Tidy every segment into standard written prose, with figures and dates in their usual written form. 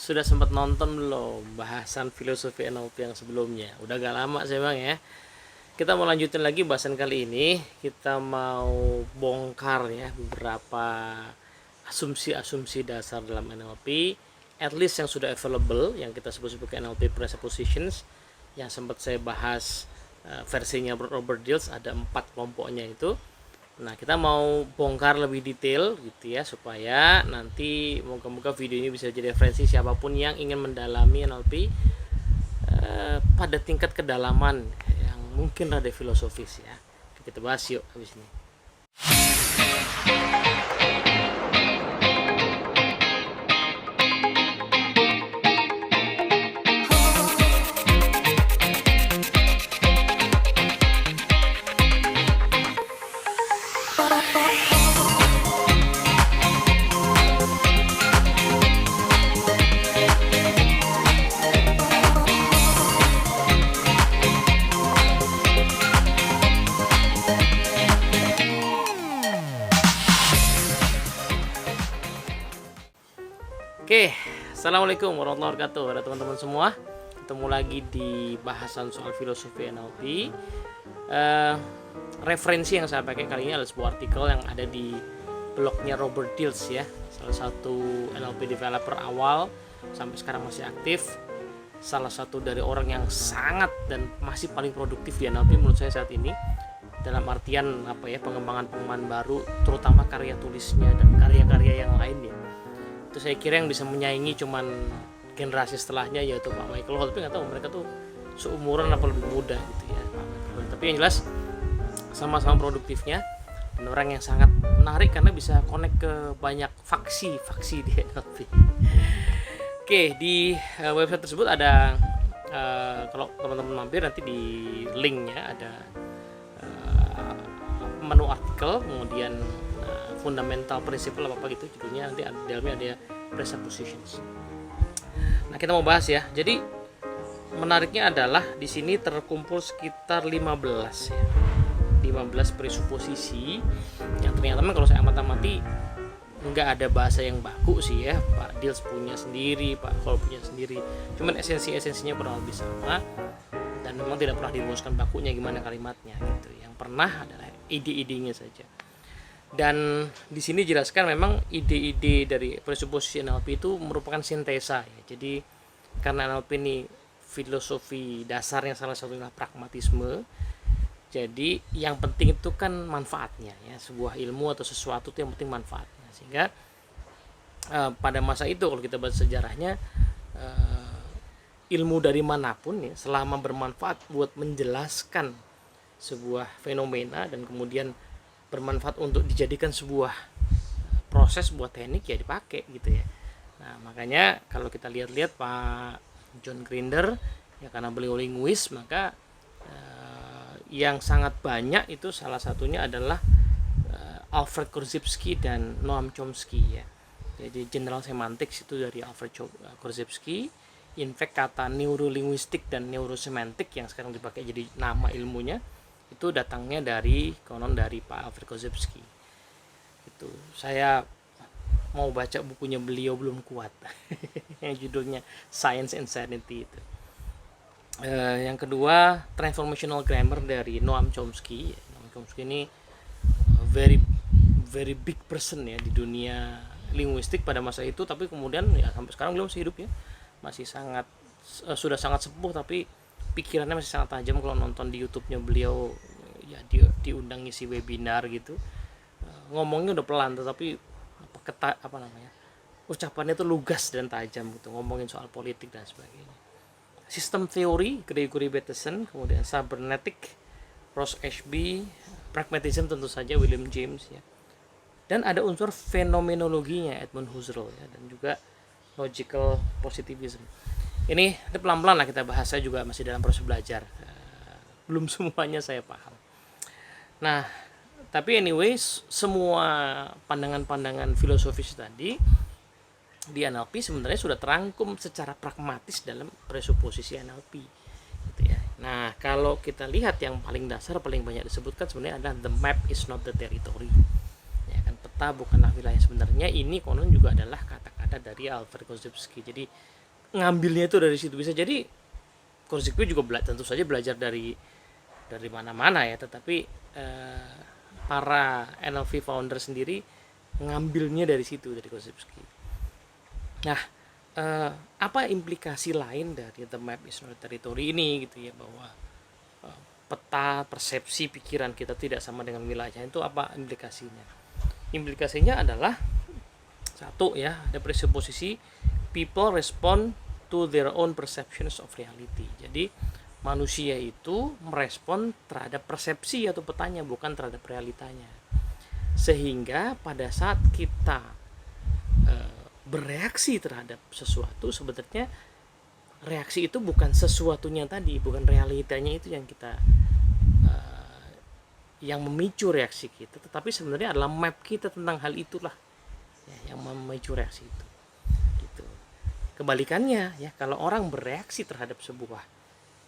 Sudah sempat nonton belum bahasan filosofi NLP yang sebelumnya? Udah gak lama sih bang ya. Kita mau lanjutin lagi bahasan kali ini. Kita mau bongkar ya beberapa asumsi-asumsi dasar dalam NLP, at least yang sudah available, yang kita sebut sebagai NLP presuppositions, yang sempat saya bahas versinya Robert Dills, ada 4 kelompoknya itu. Nah, kita mau bongkar lebih detail gitu ya, supaya nanti moga-moga video ini bisa jadi referensi siapapun yang ingin mendalami NLP pada tingkat kedalaman yang mungkin rada filosofis ya. Kita bahas yuk habis ini. Oke, assalamualaikum warahmatullahi wabarakatuh. Ada teman-teman semua, ketemu lagi di bahasan soal filosofi NLP. Referensi yang saya pakai kali ini adalah sebuah artikel yang ada di blognya Robert Dills ya, salah satu NLP developer awal sampai sekarang masih aktif, salah satu dari orang yang sangat dan masih paling produktif di NLP menurut saya saat ini, dalam artian pengembangan baru, terutama karya tulisnya dan karya-karya yang lainnya. Itu saya kira yang bisa menyaingi cuman generasi setelahnya, yaitu Pak Michael Hall. Tapi nggak tahu mereka tuh seumuran apa lebih muda gitu ya Pak Michael. Tapi yang jelas sama-sama produktifnya dan orang yang sangat menarik karena bisa connect ke banyak faksi di NLP. Oke, di website tersebut ada kalau teman-teman mampir nanti di linknya ada menu artikel, kemudian fundamental principle apa gitu judulnya, nanti di dalamnya ada presuppositions. Nah, kita mau bahas ya. Jadi menariknya adalah di sini terkumpul sekitar 15 ya. 15 presuposisi yang ternyata kalau saya amati nggak ada bahasa yang baku sih ya. Pak Dills punya sendiri, Pak Hall punya sendiri. Cuman esensinya kurang lebih sama dan memang tidak pernah dirumuskan bakunya gimana kalimatnya gitu. Yang pernah adalah ide-idenya saja. Dan di sini jelaskan memang ide-ide dari presupposisi NLP itu merupakan sintesa ya. Jadi karena NLP ini filosofi dasarnya salah satunya adalah pragmatisme. Jadi yang penting itu kan manfaatnya ya, sebuah ilmu atau sesuatu itu yang penting manfaatnya. Sehingga pada masa itu kalau kita baca sejarahnya, ilmu dari manapun ya, selama bermanfaat buat menjelaskan sebuah fenomena dan kemudian bermanfaat untuk dijadikan sebuah proses, buat teknik ya dipakai gitu ya. Nah, makanya kalau kita lihat-lihat Pak John Grinder ya, karena beliau linguis, maka yang sangat banyak itu salah satunya adalah Alfred Korzybski dan Noam Chomsky ya. Jadi general semantics itu dari Alfred Korzybski. In fact kata neurolinguistik dan neurosemantik yang sekarang dipakai jadi nama ilmunya itu datangnya dari Pak Alfred Korzybski. Itu saya mau baca bukunya beliau belum kuat yang judulnya Science and Sanity itu. Yang kedua transformational grammar dari Noam Chomsky. Noam Chomsky ini very big person ya di dunia linguistik pada masa itu, tapi kemudian ya sampai sekarang belum masih hidup ya, masih sangat sudah sangat sepuh, tapi pikirannya masih sangat tajam. Kalau nonton di YouTube-nya beliau ya, diundang ngisi webinar gitu, ngomongnya udah pelan tetapi ucapannya itu lugas dan tajam gitu, ngomongin soal politik dan sebagainya. Sistem teori Gregory Bateson, kemudian cybernetic Ross Ashby, pragmatism tentu saja William James ya, dan ada unsur fenomenologinya Edmund Husserl ya, dan juga logical positivism. Ini pelan-pelan lah kita bahas, saya juga masih dalam proses belajar, belum semuanya saya paham. Nah, tapi anyway, semua pandangan-pandangan filosofis tadi di NLP sebenarnya sudah terangkum secara pragmatis dalam presuposisi NLP gitu ya. Nah, kalau kita lihat yang paling dasar, paling banyak disebutkan sebenarnya adalah the map is not the territory ya kan. kota, bukanlah wilayah sebenarnya. Ini konon juga adalah kata-kata dari Alfred Korzybski. Jadi ngambilnya itu dari situ. Bisa jadi Korzybski juga tentu saja belajar dari mana-mana ya, tetapi para NLP founder sendiri ngambilnya dari situ, dari Korzybski. Nah, apa implikasi lain dari the map is not territory ini gitu ya, bahwa peta persepsi pikiran kita tidak sama dengan wilayah, itu apa implikasinya? Implikasinya adalah satu ya, ada presupposisi people respond to their own perceptions of reality. Jadi manusia itu merespon terhadap persepsi atau petanya, bukan terhadap realitanya. Sehingga pada saat kita bereaksi terhadap sesuatu, sebenarnya reaksi itu bukan sesuatunya tadi, bukan realitanya itu yang kita yang memicu reaksi kita, tetapi sebenarnya adalah map kita tentang hal itulah ya, yang memicu reaksi itu gitu. Kebalikannya ya, kalau orang bereaksi terhadap sebuah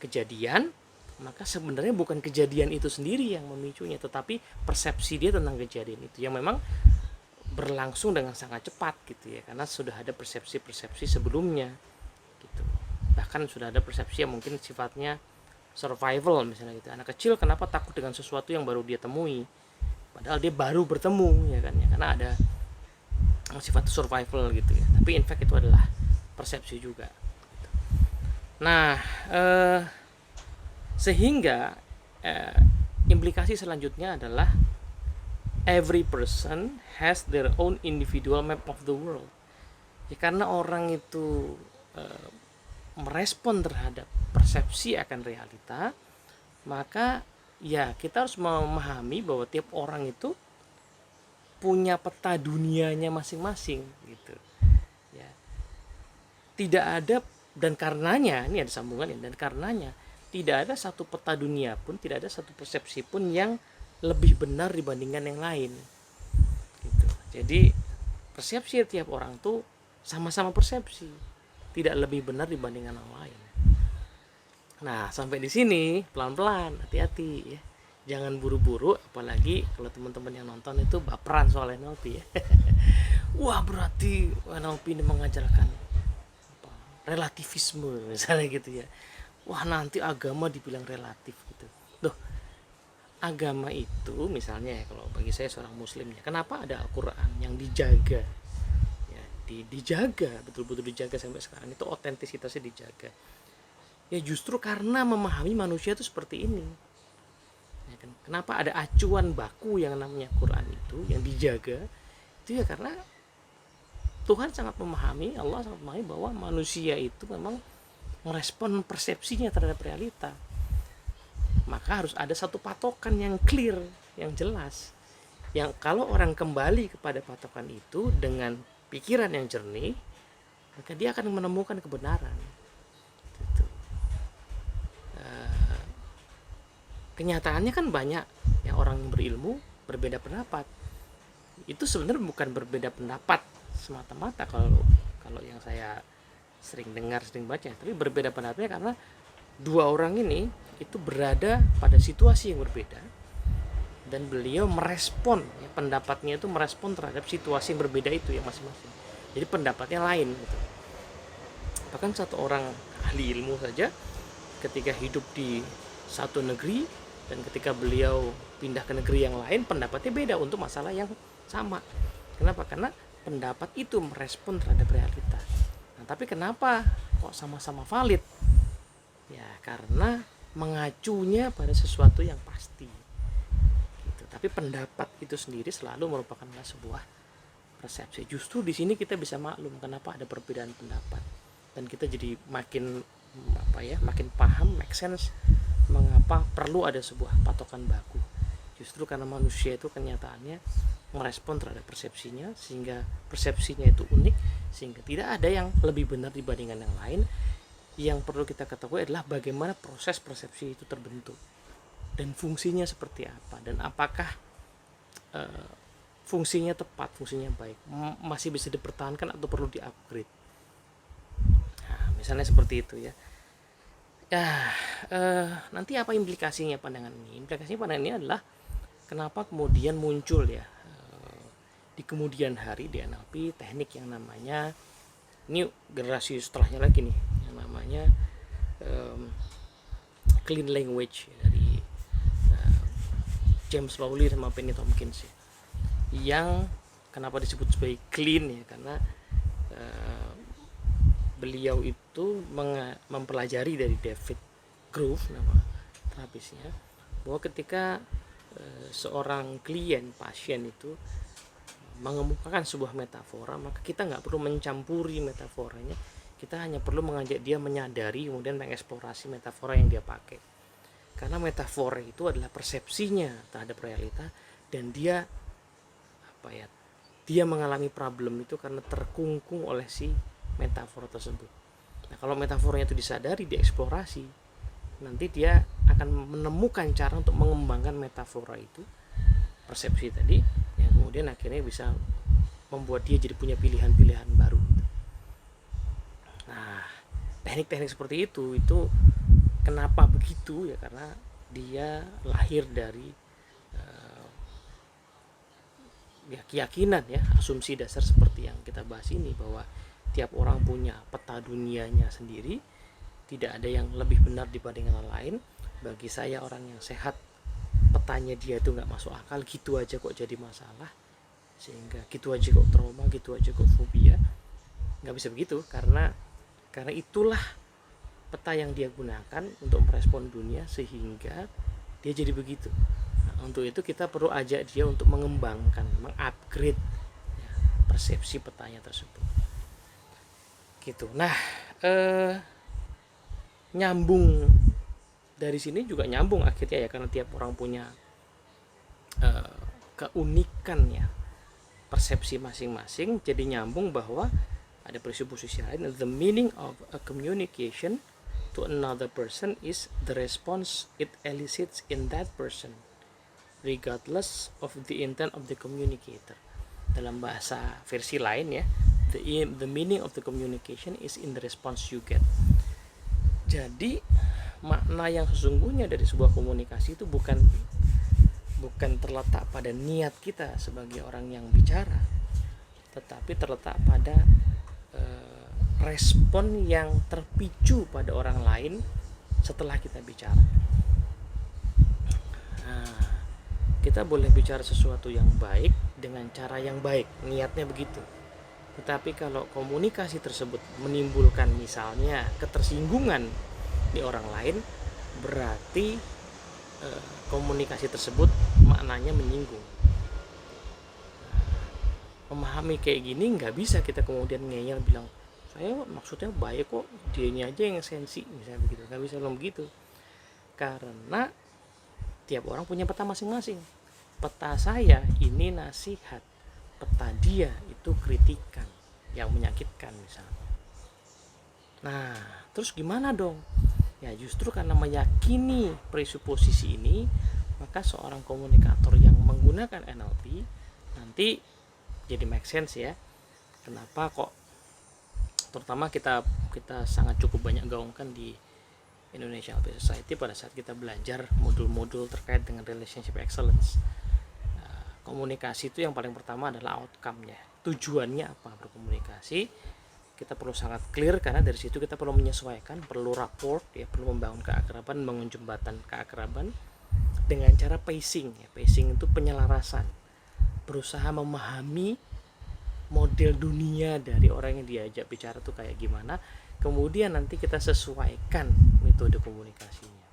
kejadian, maka sebenarnya bukan kejadian itu sendiri yang memicunya, tetapi persepsi dia tentang kejadian itu yang memang berlangsung dengan sangat cepat gitu ya, karena sudah ada persepsi-persepsi sebelumnya gitu. Bahkan sudah ada persepsi yang mungkin sifatnya survival misalnya gitu. Anak kecil kenapa takut dengan sesuatu yang baru dia temui, padahal dia baru bertemu ya kan ya, karena ada sifat survival gitu ya, tapi in fact itu adalah persepsi juga gitu. Nah sehingga implikasi selanjutnya adalah every person has their own individual map of the world ya, karena orang itu merespon terhadap persepsi akan realita, maka ya kita harus memahami bahwa tiap orang itu punya peta dunianya masing-masing gitu ya. Tidak ada, dan karenanya ini ada sambungannya, dan karenanya tidak ada satu peta dunia pun, tidak ada satu persepsi pun yang lebih benar dibandingkan yang lain gitu. Jadi persepsi tiap orang tuh sama-sama persepsi, tidak lebih benar dibandingkan yang lain. Nah, sampai di sini pelan-pelan, hati-hati ya. Jangan buru-buru, apalagi kalau teman-teman yang nonton itu baperan soal NLP ya. Wah, berarti NLP ini mengajarkan apa, relativisme misalnya gitu ya. Wah, nanti agama dibilang relatif gitu. Loh, agama itu misalnya ya, kalau bagi saya seorang muslim ya, kenapa ada Al-Qur'an yang dijaga? Dijaga, betul-betul dijaga sampai sekarang, itu otentisitasnya dijaga ya, justru karena memahami manusia itu seperti ini ya kan. Kenapa ada acuan baku yang namanya Quran itu yang dijaga, itu ya karena Tuhan sangat memahami, Allah sangat memahami bahwa manusia itu memang merespon persepsinya terhadap realita, maka harus ada satu patokan yang clear, yang jelas, yang kalau orang kembali kepada patokan itu dengan pikiran yang jernih, maka dia akan menemukan kebenaran gitu. Kenyataannya kan banyak ya, orang yang berilmu berbeda pendapat. Itu sebenarnya bukan berbeda pendapat semata-mata kalau yang saya sering dengar, sering baca, tapi berbeda pendapatnya karena dua orang ini itu berada pada situasi yang berbeda, dan beliau merespon ya, pendapatnya itu merespon terhadap situasi yang berbeda itu ya masing-masing. Jadi pendapatnya lain gitu. Bahkan satu orang ahli ilmu saja ketika hidup di satu negeri dan ketika beliau pindah ke negeri yang lain, pendapatnya beda untuk masalah yang sama. Kenapa? Karena pendapat itu merespon terhadap realita. Nah, tapi kenapa kok sama-sama valid? Ya karena mengacunya pada sesuatu yang pasti. Tapi pendapat itu sendiri selalu merupakan sebuah persepsi. Justru di sini kita bisa maklum kenapa ada perbedaan pendapat, dan kita jadi makin makin paham, make sense mengapa perlu ada sebuah patokan baku. Justru karena manusia itu kenyataannya merespon terhadap persepsinya, sehingga persepsinya itu unik, sehingga tidak ada yang lebih benar dibandingkan yang lain. Yang perlu kita ketahui adalah bagaimana proses persepsi itu terbentuk dan fungsinya seperti apa, dan apakah fungsinya tepat, fungsinya baik, masih bisa dipertahankan atau perlu di-upgrade. Nah, misalnya seperti itu ya. Nanti apa implikasinya pandangan ini? Implikasinya pandangan ini adalah kenapa kemudian muncul ya di kemudian hari di NLP teknik yang namanya, ini generasi setelahnya lagi nih, yang namanya clean language dari James Lowry sama Penny Tompkins ya. Yang kenapa disebut sebagai clean ya, karena beliau itu mempelajari dari David Grove, nama terapisnya, bahwa ketika seorang klien, pasien itu mengemukakan sebuah metafora, maka kita nggak perlu mencampuri metaforanya, kita hanya perlu mengajak dia menyadari kemudian mengeksplorasi metafora yang dia pakai. Karena metafora itu adalah persepsinya terhadap realita, dan dia dia mengalami problem itu karena terkungkung oleh si metafora tersebut. Nah, kalau metaforanya itu disadari, dieksplorasi, nanti dia akan menemukan cara untuk mengembangkan metafora itu, persepsi tadi, yang kemudian akhirnya bisa membuat dia jadi punya pilihan-pilihan baru. Nah, teknik-teknik seperti itu kenapa begitu ya, karena dia lahir dari keyakinan ya, asumsi dasar seperti yang kita bahas ini, bahwa tiap orang punya peta dunianya sendiri, tidak ada yang lebih benar dibanding yang lain. Bagi saya, orang yang sehat, petanya dia itu nggak masuk akal, gitu aja kok jadi masalah, sehingga gitu aja kok trauma, gitu aja kok fobia. Nggak bisa begitu, karena itulah peta yang dia gunakan untuk merespon dunia, sehingga dia jadi begitu. Nah, untuk itu kita perlu ajak dia untuk mengembangkan, mengupgrade ya, persepsi petanya tersebut gitu. Nah, nyambung dari sini juga nyambung akhirnya ya, karena tiap orang punya keunikan ya, persepsi masing-masing, jadi nyambung bahwa ada presupposisi lain. The meaning of a communication to another person is the response it elicits in that person, regardless of the intent of the communicator. Dalam bahasa versi lain ya, the meaning of the communication is in the response you get. Jadi makna yang sesungguhnya dari sebuah komunikasi itu bukan terletak pada niat kita sebagai orang yang bicara, tetapi terletak pada respon yang terpicu pada orang lain setelah kita bicara. Nah, kita boleh bicara sesuatu yang baik dengan cara yang baik, niatnya begitu. Tetapi kalau komunikasi tersebut menimbulkan misalnya ketersinggungan di orang lain, berarti komunikasi tersebut maknanya menyinggung. Memahami kayak gini nggak bisa kita kemudian ngeyel bilang, saya maksudnya baik kok, dianya aja yang sensi, misalnya begitu. Nggak bisa bilang begitu, karena tiap orang punya peta masing-masing. Peta saya ini nasihat, peta dia itu kritikan yang menyakitkan misalnya. Nah, terus gimana dong? Ya justru karena meyakini presuposisi ini, maka seorang komunikator yang menggunakan NLP nanti jadi make sense ya. Kenapa kok terutama kita sangat cukup banyak gaungkan di Indonesia NLP Society pada saat kita belajar modul-modul terkait dengan relationship excellence. Komunikasi itu yang paling pertama adalah outcome-nya. Tujuannya apa berkomunikasi? Kita perlu sangat clear, karena dari situ kita perlu menyesuaikan, perlu rapport ya, perlu membangun keakraban, membangun jembatan keakraban dengan cara pacing ya. Pacing itu penyelarasan, berusaha memahami model dunia dari orang yang diajak bicara tuh kayak gimana, kemudian nanti kita sesuaikan metode komunikasinya.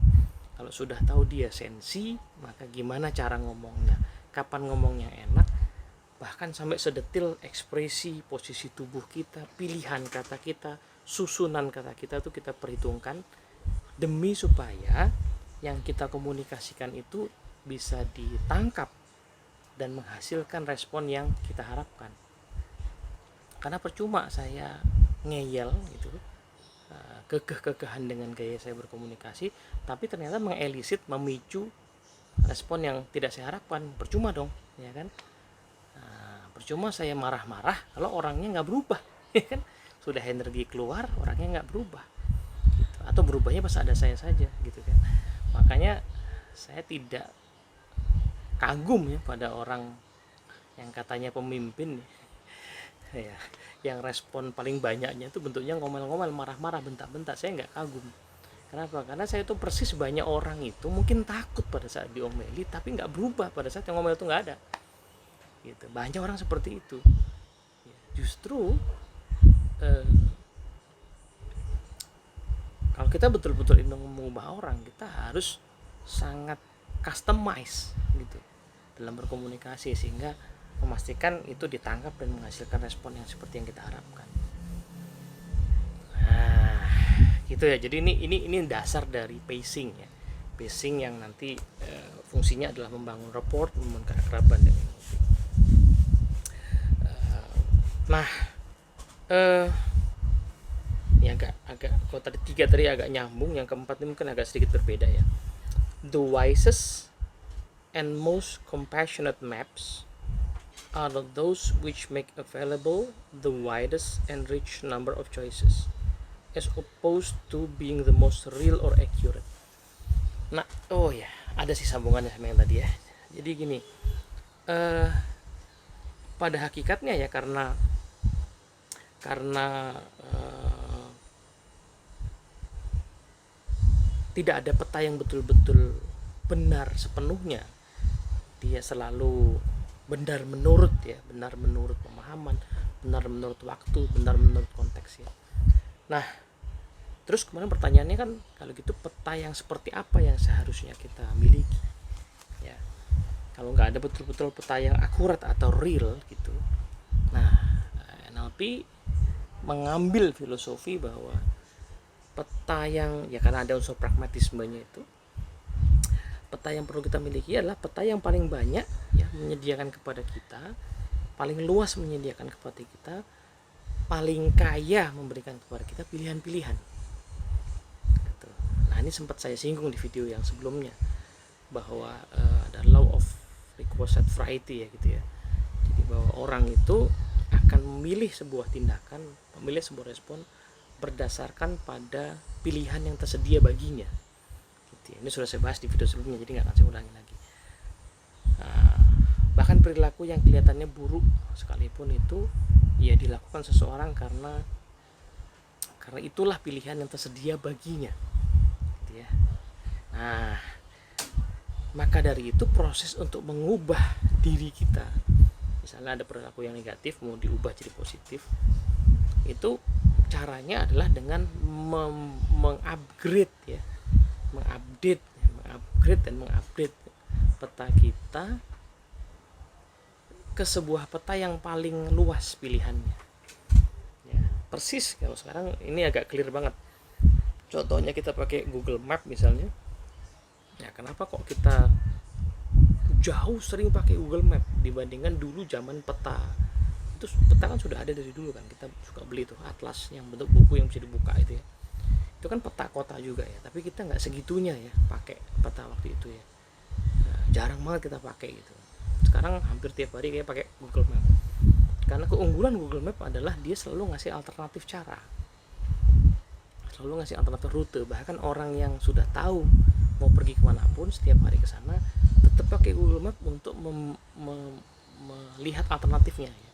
Kalau sudah tahu dia sensi, maka gimana cara ngomongnya, kapan ngomongnya enak, bahkan sampai sedetil ekspresi, posisi tubuh kita, pilihan kata kita, susunan kata kita tuh kita perhitungkan, demi supaya yang kita komunikasikan itu bisa ditangkap dan menghasilkan respon yang kita harapkan. Karena percuma saya ngeyel gitu, kekeh-kekehan dengan gaya saya berkomunikasi, tapi ternyata mengelisit, memicu respon yang tidak saya harapkan. Percuma dong, ya kan? Percuma saya marah-marah kalau orangnya nggak berubah, ya kan? Sudah energi keluar, orangnya nggak berubah, gitu. Atau berubahnya pas ada saya saja, gitu kan? Makanya saya tidak kagum ya pada orang yang katanya pemimpin ya, yang respon paling banyaknya itu bentuknya ngomel-ngomel, marah-marah, bentak-bentak. Saya nggak kagum. Kenapa? Karena saya itu persis banyak orang itu mungkin takut pada saat diomeli, tapi nggak berubah pada saat yang ngomel itu nggak ada. Gitu. Banyak orang seperti itu. Justru kalau kita betul-betul ingin mengubah orang, kita harus sangat customize gitu dalam berkomunikasi, sehingga memastikan itu ditangkap dan menghasilkan respon yang seperti yang kita harapkan. Nah, gitu ya. Jadi ini dasar dari pacing ya. Pacing yang nanti fungsinya adalah membangun rapport, membangun keakraban dan emosi. Nah, ini agak kalau tadi 3 tadi agak nyambung, yang keempat ini mungkin agak sedikit berbeda ya. The wisest and most compassionate maps are those which make available the widest and rich number of choices, as opposed to being the most real or accurate. Nah, oh ya, ada sih sambungannya sama yang tadi ya. Jadi gini, pada hakikatnya ya, karena tidak ada peta yang betul-betul benar sepenuhnya. Dia selalu benar menurut pemahaman, benar menurut waktu, benar menurut konteks ya. Nah, terus kemarin pertanyaannya kan, kalau gitu peta yang seperti apa yang seharusnya kita miliki ya. Kalau nggak ada betul-betul peta yang akurat atau real gitu. Nah, NLP mengambil filosofi bahwa peta yang ya, karena ada unsur pragmatismenya itu, peta yang perlu kita miliki adalah peta yang paling banyak ya menyediakan kepada kita, paling luas menyediakan kepada kita, paling kaya memberikan kepada kita pilihan-pilihan gitu. Nah, ini sempat saya singgung di video yang sebelumnya bahwa ada law of requisite variety ya gitu ya. Jadi bahwa orang itu akan memilih sebuah tindakan, memilih sebuah respon berdasarkan pada pilihan yang tersedia baginya. Ini sudah saya bahas di video sebelumnya, jadi nggak akan saya ulangi lagi. Bahkan perilaku yang kelihatannya buruk sekalipun itu ya dilakukan seseorang karena itulah pilihan yang tersedia baginya gitu ya. Nah, maka dari itu proses untuk mengubah diri kita, misalnya ada perilaku yang negatif mau diubah jadi positif, itu caranya adalah dengan mengupgrade ya, mengupgrade dan mengupdate peta kita ke sebuah peta yang paling luas pilihannya ya. Persis kalau sekarang ini agak clear banget, contohnya kita pakai Google Map misalnya ya. Kenapa kok kita jauh sering pakai Google Map dibandingkan dulu zaman peta? Itu peta kan sudah ada dari dulu kan, kita suka beli tuh atlas yang bentuk buku yang bisa dibuka itu ya. Itu kan peta kota juga ya, tapi kita nggak segitunya ya pakai peta waktu itu ya. Nah, jarang banget kita pakai gitu. Sekarang hampir tiap hari kayak pakai Google Map, karena keunggulan Google Map adalah dia selalu ngasih alternatif cara, selalu ngasih alternatif rute. Bahkan orang yang sudah tahu mau pergi kemanapun setiap hari ke sana tetap pakai Google Map untuk melihat alternatifnya ya.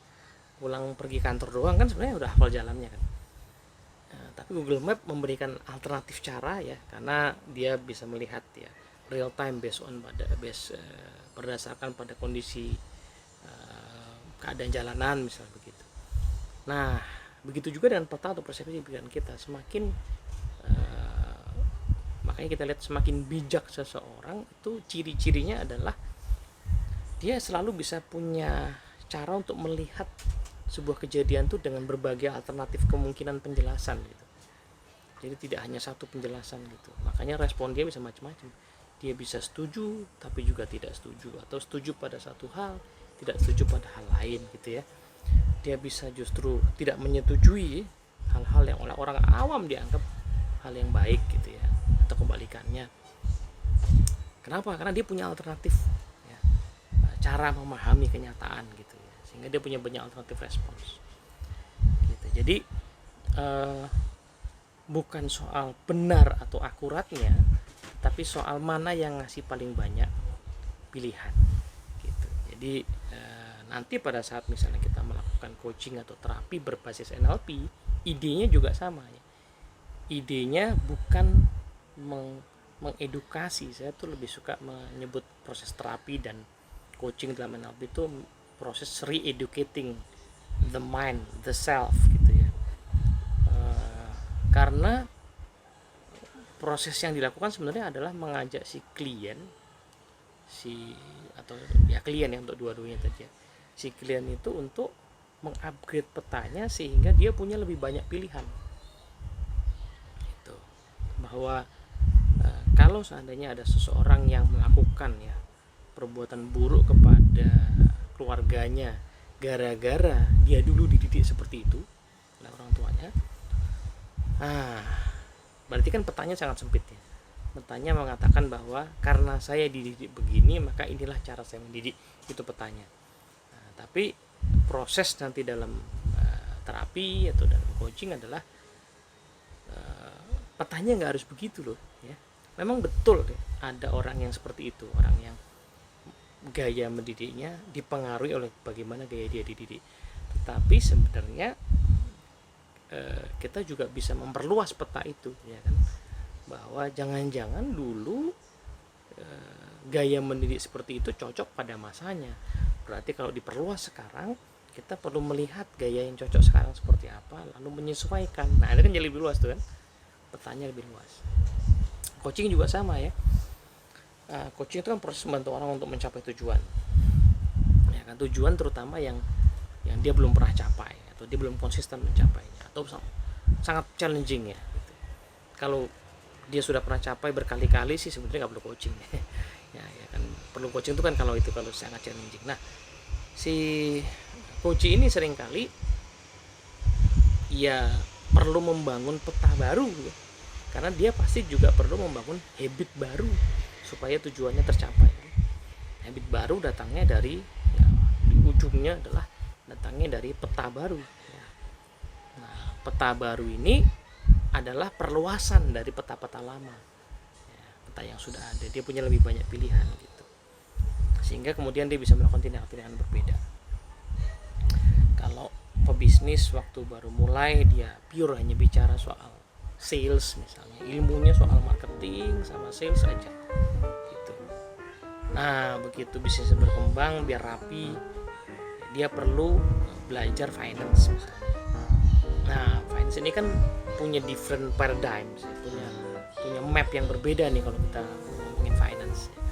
Pulang pergi kantor doang kan sebenarnya udah hafal jalannya kan. Tapi Google Map memberikan alternatif cara ya, karena dia bisa melihat ya real time berdasarkan pada kondisi keadaan jalanan misalnya begitu. Nah, begitu juga dengan peta atau persepsi pikiran kita. Makanya kita lihat semakin bijak seseorang itu ciri-cirinya adalah dia selalu bisa punya cara untuk melihat sebuah kejadian itu dengan berbagai alternatif kemungkinan penjelasan gitu. Jadi tidak hanya satu penjelasan gitu. Makanya respon dia bisa macam-macam. Dia bisa setuju tapi juga tidak setuju, atau setuju pada satu hal, tidak setuju pada hal lain gitu ya. Dia bisa justru tidak menyetujui hal-hal yang oleh orang awam dianggap hal yang baik gitu ya, atau kebalikannya. Kenapa? Karena dia punya alternatif ya, cara memahami kenyataan gitu ya, sehingga dia punya banyak alternatif respons gitu. Jadi bukan soal benar atau akuratnya, tapi soal mana yang ngasih paling banyak pilihan gitu. Jadi nanti pada saat misalnya kita melakukan coaching atau terapi berbasis NLP, idenya juga sama ya. Idenya bukan mengedukasi. Saya tuh lebih suka menyebut proses terapi dan coaching dalam NLP itu proses re-educating the mind, the self gitu ya. Karena proses yang dilakukan sebenarnya adalah mengajak si klien atau ya klien ya, untuk dua-duanya tadi ya, si klien itu untuk mengupgrade petanya sehingga dia punya lebih banyak pilihan. Itu bahwa kalau seandainya ada seseorang yang melakukan ya perbuatan buruk kepada keluarganya gara-gara dia dulu dididik seperti itu oleh orang tuanya, berarti kan petanya sangat sempit ya. Petanya mengatakan bahwa karena saya dididik begini maka inilah cara saya mendidik, itu petanya. Tapi proses nanti dalam terapi atau dalam coaching adalah petanya nggak harus begitu loh ya. Memang betul deh, ada orang yang seperti itu, orang yang gaya mendidiknya dipengaruhi oleh bagaimana gaya dia dididik. Tetapi sebenarnya kita juga bisa memperluas peta itu ya kan, bahwa jangan-jangan dulu gaya mendidik seperti itu cocok pada masanya. Berarti kalau diperluas sekarang, kita perlu melihat gaya yang cocok sekarang seperti apa, lalu menyesuaikan. Nah ini kan jadi lebih luas tuh kan, petanya lebih luas. Coaching juga sama ya. Coaching itu kan proses membantu orang untuk mencapai tujuan ya kan, tujuan terutama yang dia belum pernah capai atau dia belum konsisten mencapainya atau sangat challenging ya gitu. Kalau dia sudah pernah capai berkali-kali sih sebenarnya nggak perlu coaching ya kan. Perlu coaching itu kan kalau sangat challenging. Nah si coach ini seringkali ya perlu membangun peta baru ya, karena dia pasti juga perlu membangun habit baru supaya tujuannya tercapai. Habit baru datangnya dari ya, di ujungnya adalah datangnya dari peta baru ya. Nah peta baru ini adalah perluasan dari peta-peta lama ya, peta yang sudah ada. Dia punya lebih banyak pilihan gitu, sehingga kemudian dia bisa melakukan tindakan-tindakan berbeda. Kalau pebisnis waktu baru mulai dia pure hanya bicara soal sales misalnya, ilmunya soal marketing sama sales aja gitu. Nah begitu bisnisnya berkembang biar rapi, dia perlu belajar finance misalnya. Nah finance ini kan punya different paradigms, punya map yang berbeda nih kalau kita ngomongin finance ya kan.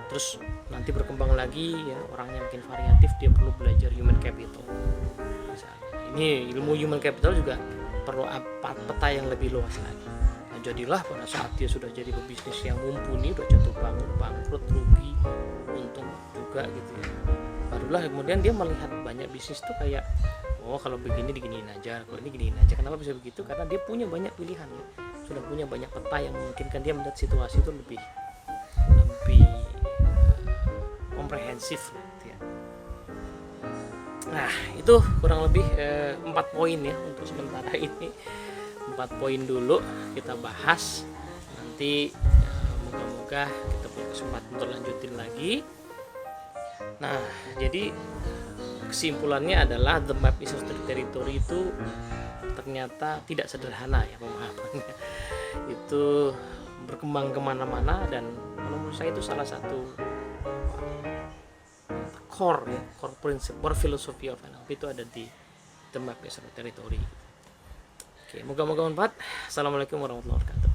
Terus nanti berkembang lagi ya, orangnya makin variatif, dia perlu belajar human capital misalnya. Ini ilmu human capital juga perlu peta yang lebih luas lagi. Nah, jadilah pada saat dia sudah jadi pebisnis yang mumpuni, udah jatuh bangun, bangkrut, rugi, untung juga gitu ya, barulah kemudian dia melihat banyak bisnis tuh kayak oh kalau begini diginiin aja, kalau ini giniin aja. Kenapa bisa begitu? Karena dia punya banyak pilihan ya, sudah punya banyak peta yang memungkinkan dia melihat situasi itu lebih komprehensif gitu ya. Nah itu kurang lebih 4 poin ya untuk sementara ini. 4 poin dulu kita bahas, nanti moga-moga kita punya kesempatan untuk lanjutin lagi. Nah jadi kesimpulannya adalah the map is a territory itu ternyata tidak sederhana ya pemahamannya. Itu berkembang kemana-mana, dan menurut saya itu salah satu core prinsip, core philosophy of NLP itu ada di the map is a territory. Oke, moga-moga bermanfaat. Assalamualaikum warahmatullahi wabarakatuh.